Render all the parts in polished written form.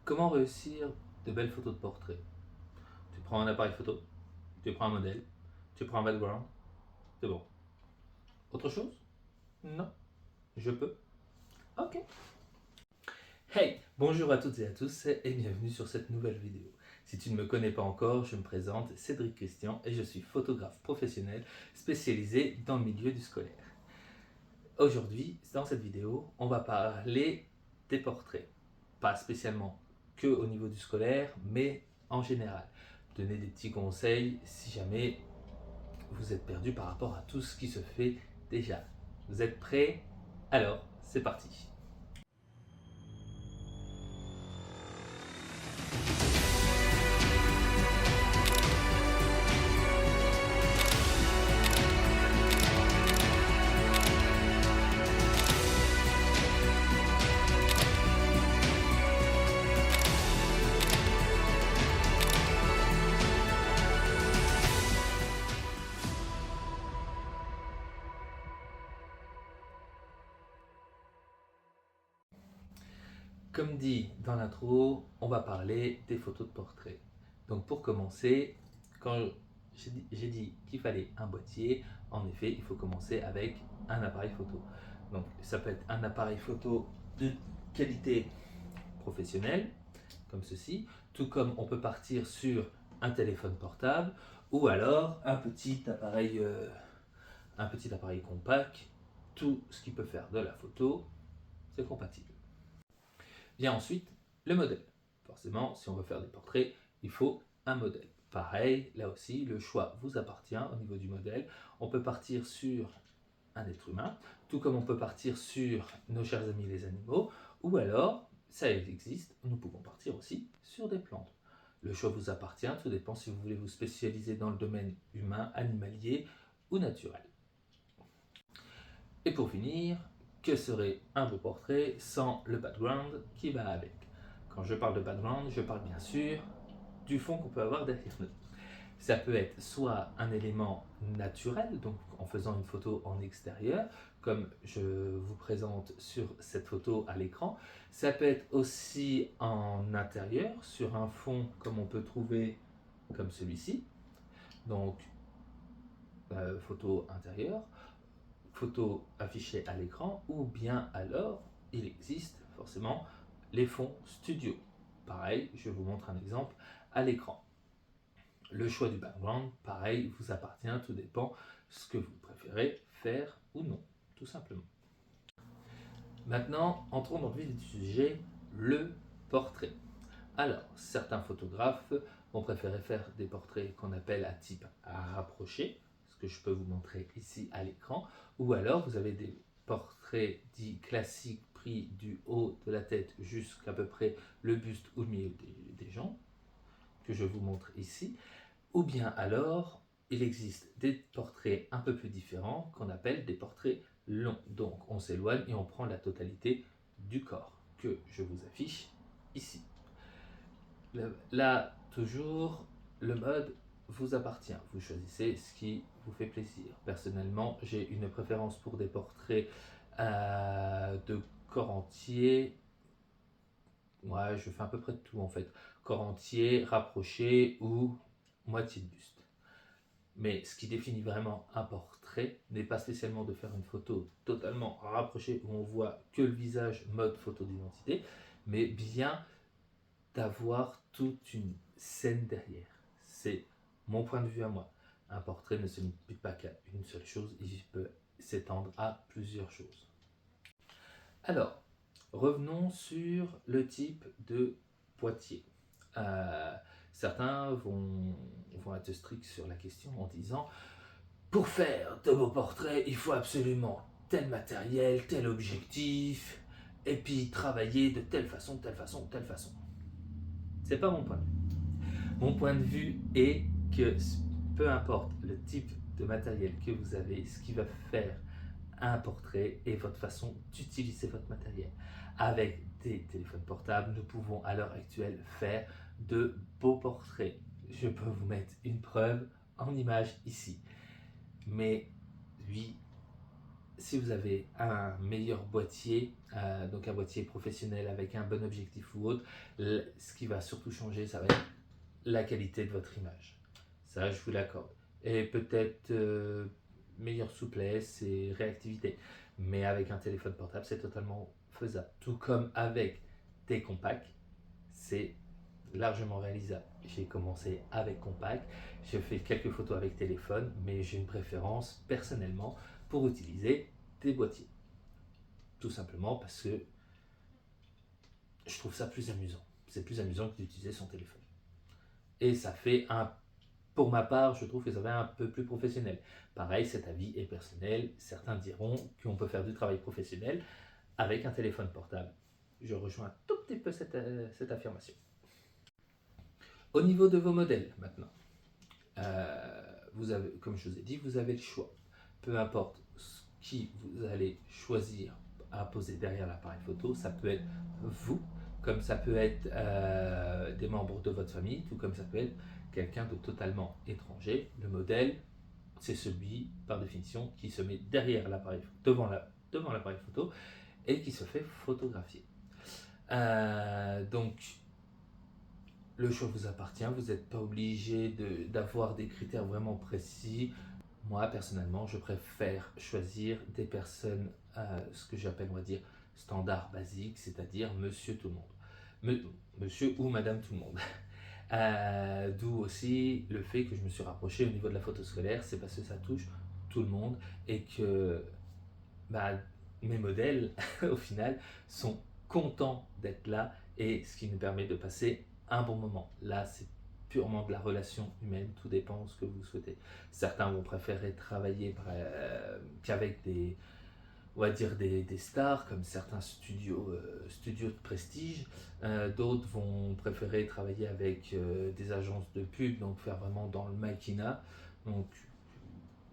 Comment réussir de belles photos de portrait? Tu prends un appareil photo, tu prends un modèle, tu prends un background, c'est bon. Autre chose? Non? Je peux? Ok. Hey, bonjour à toutes et à tous et bienvenue sur cette nouvelle vidéo. Si tu ne me connais pas encore, je me présente Cédric Christian et je suis photographe professionnel spécialisé dans le milieu du scolaire. Aujourd'hui, dans cette vidéo, on va parler des portraits. Pas spécialement que au niveau du scolaire, mais en général. Donner des petits conseils si jamais vous êtes perdu par rapport à tout ce qui se fait déjà. Vous êtes prêts? Alors, c'est parti. Comme dit dans l'intro, on va parler des photos de portrait. Donc pour commencer, quand j'ai dit qu'il fallait un boîtier, en effet, il faut commencer avec un appareil photo. Donc ça peut être un appareil photo de qualité professionnelle, comme ceci, tout comme on peut partir sur un téléphone portable ou alors un petit appareil compact. Tout ce qui peut faire de la photo, c'est compatible. Vient ensuite le modèle. Forcément, si on veut faire des portraits, il faut un modèle. Pareil, là aussi, le choix vous appartient au niveau du modèle. On peut partir sur un être humain, tout comme on peut partir sur nos chers amis les animaux, ou alors, ça existe, nous pouvons partir aussi sur des plantes. Le choix vous appartient, tout dépend si vous voulez vous spécialiser dans le domaine humain, animalier ou naturel. Et pour finir, que serait un beau portrait sans le background qui va avec? Quand je parle de background, je parle bien sûr du fond qu'on peut avoir derrière nous. Ça peut être soit un élément naturel, donc en faisant une photo en extérieur, comme je vous présente sur cette photo à l'écran. Ça peut être aussi en intérieur, sur un fond comme on peut trouver comme celui-ci. Donc, photo intérieure, photo affichée à l'écran, ou bien alors il existe forcément les fonds studio. Pareil, je vous montre un exemple à l'écran. Le choix du background, pareil, vous appartient, tout dépend ce que vous préférez faire ou non, tout simplement. Maintenant, entrons dans le vif du sujet, le portrait. Alors, certains photographes vont préférer faire des portraits qu'on appelle à type rapproché, ce que je peux vous montrer ici à l'écran, ou alors vous avez des portraits dits classiques pris du haut de la tête jusqu'à peu près le buste ou le milieu des jambes, que je vous montre ici, ou bien alors il existe des portraits un peu plus différents qu'on appelle des portraits longs. Donc on s'éloigne et on prend la totalité du corps que je vous affiche ici. Là, toujours, le mode vous appartient. Vous choisissez ce qui vous fait plaisir. Personnellement, j'ai une préférence pour des portraits de corps entier. Ouais, je fais à peu près de tout en fait. Corps entier, rapproché ou moitié de buste. Mais ce qui définit vraiment un portrait n'est pas spécialement de faire une photo totalement rapprochée où on voit que le visage mode photo d'identité, mais bien d'avoir toute une scène derrière. C'est mon point de vue à moi. Un portrait ne se limite pas qu'à une seule chose, il peut s'étendre à plusieurs choses. Alors, revenons sur le type de boîtier. Euh, Certains vont être stricts sur la question en disant pour faire de beaux portraits, il faut absolument tel matériel, tel objectif, et puis travailler de telle façon, telle façon, telle façon. C'est pas mon point de vue. Mon point de vue est que peu importe le type de matériel que vous avez, ce qui va faire un portrait et votre façon d'utiliser votre matériel. Avec des téléphones portables, nous pouvons à l'heure actuelle faire de beaux portraits. Je peux vous mettre une preuve en image ici. Mais oui, si vous avez un meilleur boîtier, donc un boîtier professionnel avec un bon objectif ou autre, ce qui va surtout changer, ça va être la qualité de votre image. Ça, je vous l'accorde. Et peut-être meilleure souplesse et réactivité. Mais avec un téléphone portable, c'est totalement faisable. Tout comme avec des compacts, c'est largement réalisable. J'ai commencé avec compact, j'ai fait quelques photos avec téléphone, mais j'ai une préférence personnellement pour utiliser des boîtiers. Tout simplement parce que je trouve ça plus amusant. C'est plus amusant que d'utiliser son téléphone. Et ça fait pour ma part, je trouve que ça fait un peu plus professionnel. Pareil, cet avis est personnel. Certains diront qu'on peut faire du travail professionnel avec un téléphone portable. Je rejoins un tout petit peu cette affirmation. Au niveau de vos modèles, maintenant, vous avez, comme je vous ai dit, vous avez le choix. Peu importe ce qui vous allez choisir à poser derrière l'appareil photo, ça peut être vous, comme ça peut être des membres de votre famille, tout comme ça peut être quelqu'un de totalement étranger. Le modèle, c'est celui, par définition, qui se met derrière l'appareil, devant l'appareil photo et qui se fait photographier. Donc, le choix vous appartient, vous n'êtes pas obligé d'avoir des critères vraiment précis. Moi, personnellement, je préfère choisir des personnes, ce que j'appelle, on va dire, standard basique, c'est-à-dire monsieur tout le monde. Monsieur ou madame tout le monde. D'où aussi le fait que je me suis rapproché au niveau de la photo scolaire, c'est parce que ça touche tout le monde et que bah, mes modèles, au final, sont contents d'être là et ce qui nous permet de passer un bon moment. Là, c'est purement de la relation humaine, tout dépend de ce que vous souhaitez. Certains vont préférer travailler qu'avec on va dire des stars, comme certains studios de prestige. D'autres vont préférer travailler avec des agences de pub, donc faire vraiment dans le maquina. Donc,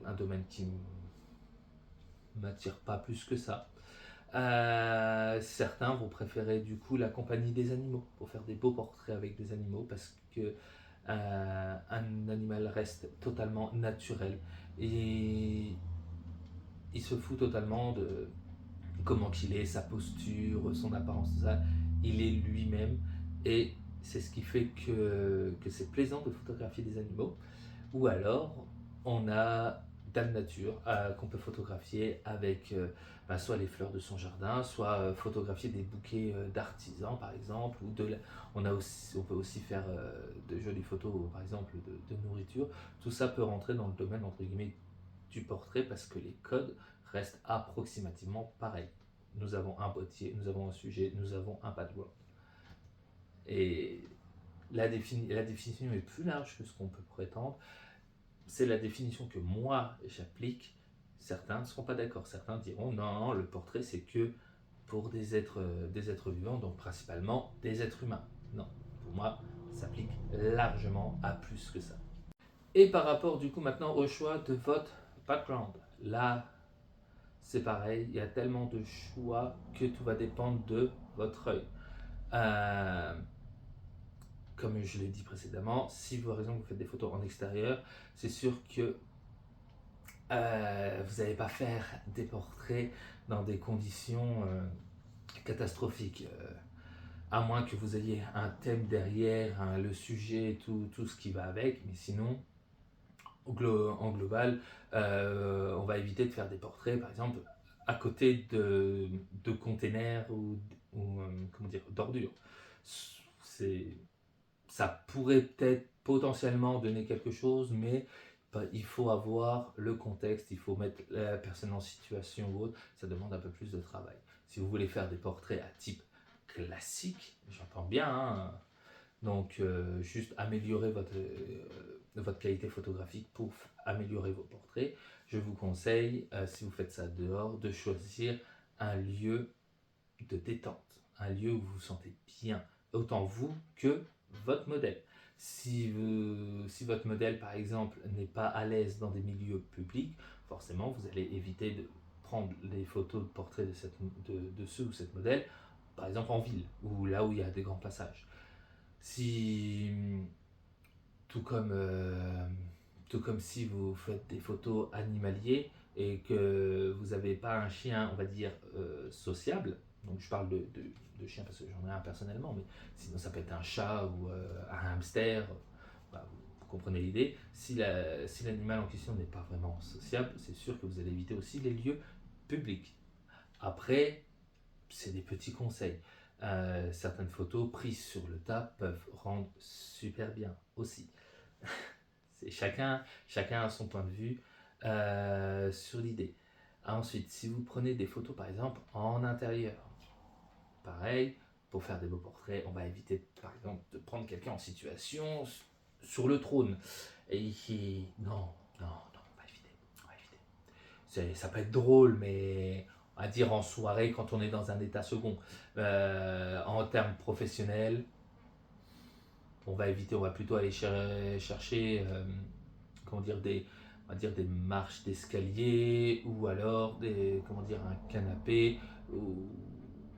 un domaine qui m'attire pas plus que ça. Certains vont préférer du coup la compagnie des animaux pour faire des beaux portraits avec des animaux parce que un animal reste totalement naturel et il se fout totalement de comment qu'il est, sa posture, son apparence, tout ça. Il est lui-même et c'est ce qui fait que c'est plaisant de photographier des animaux. Ou alors, on a Dame Nature qu'on peut photographier avec soit les fleurs de son jardin, soit photographier des bouquets d'artisans par exemple. On peut aussi faire de jolies photos par exemple de nourriture. Tout ça peut rentrer dans le domaine entre guillemets du portrait parce que les codes restent approximativement pareils. Nous avons un boîtier, nous avons un sujet, nous avons un background. Et la définition est plus large que ce qu'on peut prétendre. C'est la définition que moi j'applique. Certains ne seront pas d'accord. Certains diront non, le portrait c'est que pour des êtres vivants, donc principalement des êtres humains. Non, pour moi, ça s'applique largement à plus que ça. Et par rapport du coup maintenant au choix de votre background, là c'est pareil, il y a tellement de choix que tout va dépendre de votre œil. Euh, Comme je l'ai dit précédemment, si par exemple vous faites des photos en extérieur, c'est sûr que vous n'allez pas faire des portraits dans des conditions catastrophiques. À moins que vous ayez un thème derrière, le sujet, tout ce qui va avec, mais sinon, en global, on va éviter de faire des portraits, par exemple, à côté de containers ou comment dire, d'ordures. C'est, Ça pourrait peut-être potentiellement donner quelque chose, mais il faut avoir le contexte, il faut mettre la personne en situation ou autre, ça demande un peu plus de travail. Si vous voulez faire des portraits à type classique, j'entends bien, hein, donc juste améliorer votre qualité photographique pour améliorer vos portraits, je vous conseille, si vous faites ça dehors, de choisir un lieu de détente, un lieu où vous vous sentez bien, autant vous que votre modèle. Si votre modèle, par exemple, n'est pas à l'aise dans des milieux publics, forcément, vous allez éviter de prendre les photos de portrait de ce ou cette modèle, par exemple en ville, ou là où il y a des grands passages. Si, tout comme, tout comme si vous faites des photos animaliers, et que vous n'avez pas un chien, on va dire, sociable, donc je parle de chien parce que j'en ai un personnellement, mais sinon ça peut être un chat ou un hamster, bah, vous comprenez l'idée. Si l'animal en question n'est pas vraiment sociable, c'est sûr que vous allez éviter aussi les lieux publics. Après, c'est des petits conseils. Certaines photos prises sur le tas peuvent rendre super bien aussi. Chacun a son point de vue sur l'idée. Ensuite, si vous prenez des photos par exemple en intérieur, pareil, pour faire des beaux portraits, on va éviter par exemple de prendre quelqu'un en situation sur le trône. Non, on va éviter. On va éviter. Ça peut être drôle, mais on va dire en soirée quand on est dans un état second. En termes professionnels, on va éviter, on va plutôt aller chercher comment dire, on va dire des marches d'escalier ou alors comment dire, un canapé ou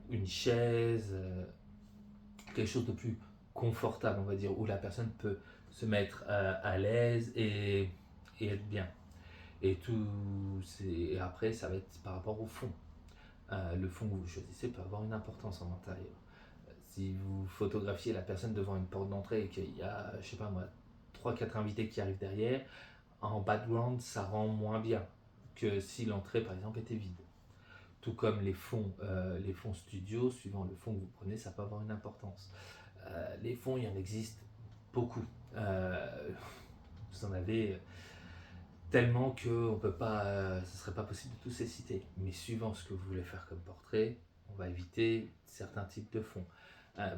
une chaise, quelque chose de plus confortable, on va dire, où la personne peut se mettre à l'aise et être bien. Et après, ça va être par rapport au fond. Le fond que vous choisissez peut avoir une importance en intérieur. Si vous photographiez la personne devant une porte d'entrée et qu'il y a, je sais pas moi, 3-4 invités qui arrivent derrière, en background, ça rend moins bien que si l'entrée, par exemple, était vide. Tout comme les fonds studio, suivant le fond que vous prenez, ça peut avoir une importance. Les fonds, il y en existe beaucoup. Vous en avez tellement que ce ne serait pas possible de tous les citer. Mais suivant ce que vous voulez faire comme portrait, on va éviter certains types de fonds.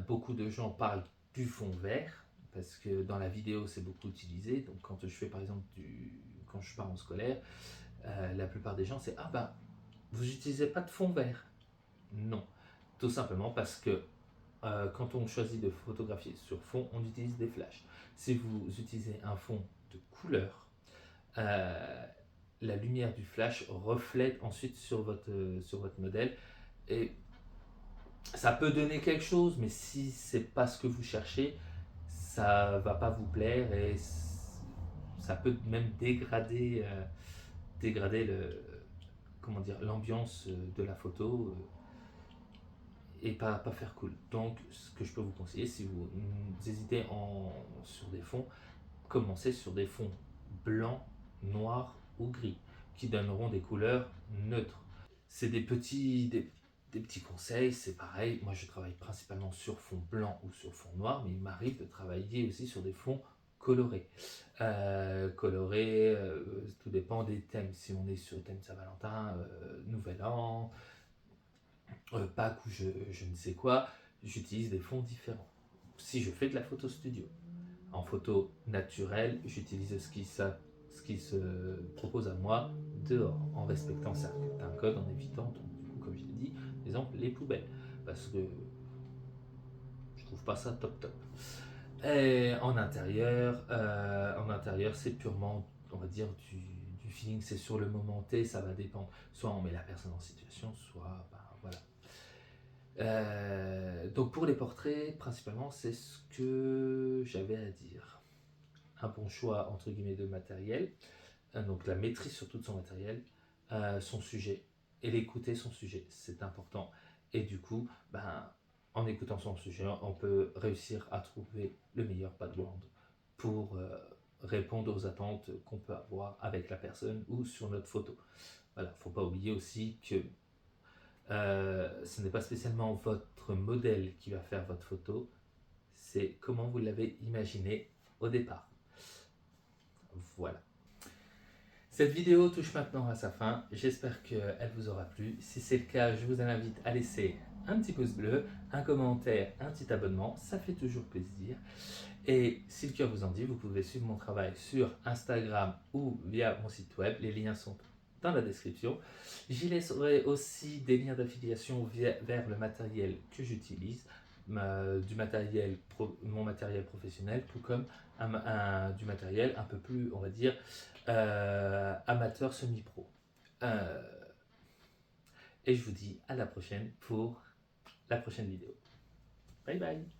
Beaucoup de gens parlent du fond vert, parce que dans la vidéo c'est beaucoup utilisé. Donc quand je fais par exemple quand je pars en scolaire, la plupart des gens c'est ah ben vous n'utilisez pas de fond vert. Non, tout simplement parce que quand on choisit de photographier sur fond, on utilise des flashs. Si vous utilisez un fond de couleur, la lumière du flash reflète ensuite sur votre modèle et ça peut donner quelque chose, mais si c'est pas ce que vous cherchez, ça va pas vous plaire et ça peut même dégrader comment dire, l'ambiance de la photo et pas faire cool. Donc, ce que je peux vous conseiller, si vous hésitez sur des fonds, commencez sur des fonds blancs, noirs ou gris, qui donneront des couleurs neutres. C'est des petits conseils, c'est pareil. Moi, je travaille principalement sur fond blanc ou sur fond noir, mais il m'arrive de travailler aussi sur des fonds colorés. Tout dépend des thèmes. Si on est sur le thème Saint-Valentin, Nouvel An, Pâques ou je ne sais quoi, j'utilise des fonds différents. Si je fais de la photo studio, en photo naturelle, j'utilise ce qui se propose à moi dehors, en respectant certains codes, en évitant, donc, du coup, comme je l'ai dit, par exemple, les poubelles. Parce que je trouve pas ça top top. Et en intérieur, c'est purement, on va dire, du feeling, c'est sur le moment T, ça va dépendre. Soit on met la personne en situation, soit, ben, voilà. Donc pour les portraits, principalement, c'est ce que j'avais à dire. Un bon choix, entre guillemets, de matériel, donc la maîtrise surtout de son matériel, son sujet, et l'écouter son sujet, c'est important. Et du coup, ben, en écoutant son sujet, on peut réussir à trouver le meilleur background pour répondre aux attentes qu'on peut avoir avec la personne ou sur notre photo. Voilà, faut pas oublier aussi que ce n'est pas spécialement votre modèle qui va faire votre photo, c'est comment vous l'avez imaginé au départ. Voilà. Cette vidéo touche maintenant à sa fin, j'espère qu'elle vous aura plu. Si c'est le cas, je vous invite à laisser un petit pouce bleu, un commentaire, un petit abonnement, ça fait toujours plaisir. Et si le cœur vous en dit, vous pouvez suivre mon travail sur Instagram ou via mon site web, les liens sont dans la description. J'y laisserai aussi des liens d'affiliation vers le matériel que j'utilise, mon matériel professionnel, tout comme du matériel un peu plus, on va dire, amateur semi-pro. Et je vous dis à la prochaine pour la prochaine vidéo. Bye bye.